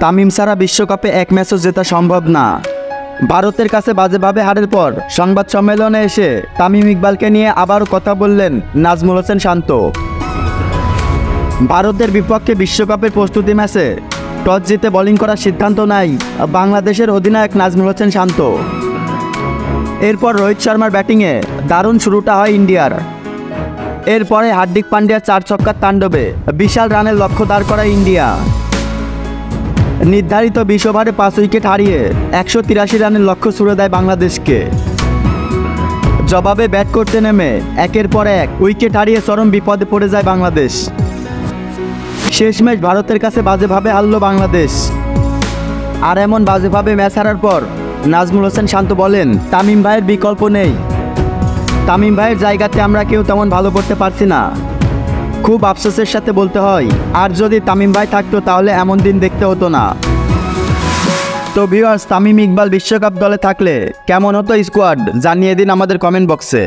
তামিম ছাড়া বিশ্বকাপে এক ম্যাচও জেতা সম্ভব না। ভারতের কাছে বাজেভাবে হারের পর সংবাদ সম্মেলনে এসে তামিম ইকবালকে নিয়ে আবারও কথা বললেন নাজমুল হোসেন শান্ত। ভারতের বিপক্ষে বিশ্বকাপের প্রস্তুতি ম্যাচে টস জিতে বোলিং করার সিদ্ধান্ত নেয় বাংলাদেশের অধিনায়ক নাজমুল হোসেন শান্ত। এরপর রোহিত শর্মার ব্যাটিংয়ে দারুণ শুরুটা হয় ইন্ডিয়ার। এরপরে হার্দিক পান্ডিয়ার 4 ছক্কার তাণ্ডবে বিশাল রানের লক্ষ্য দাঁড় করায় ইন্ডিয়া। নির্ধারিত 20 ওভারে 5 উইকেট হারিয়ে 183 রানের লক্ষ্য ছুড়ে দেয় বাংলাদেশকে। জবাবে ব্যাট করতে নেমে একের পর এক উইকেট হারিয়ে চরম বিপদে পড়ে যায় বাংলাদেশ। শেষমেশ ভারতের কাছে বাজেভাবে হারল বাংলাদেশ। আর এমন বাজেভাবে ম্যাচ হারার পর নাজমুল হোসেন শান্ত বলেন, তামিম ভাইয়ের বিকল্প নেই। তামিম ভাইয়ের জায়গাতে আমরা কেউ তেমন ভালো করতে পারছি না। খুব আফসোসের সাথে বলতে হয়, আর যদি তামিম ভাই থাকতো তাহলে এমন দিন দেখতে হতো না। তো ভিউয়ার্স, তামিম ইকবাল বিশ্বকাপ দলে থাকলে কেমন হতো স্কোয়াড, জানিয়ে দিন আমাদের কমেন্ট বক্সে।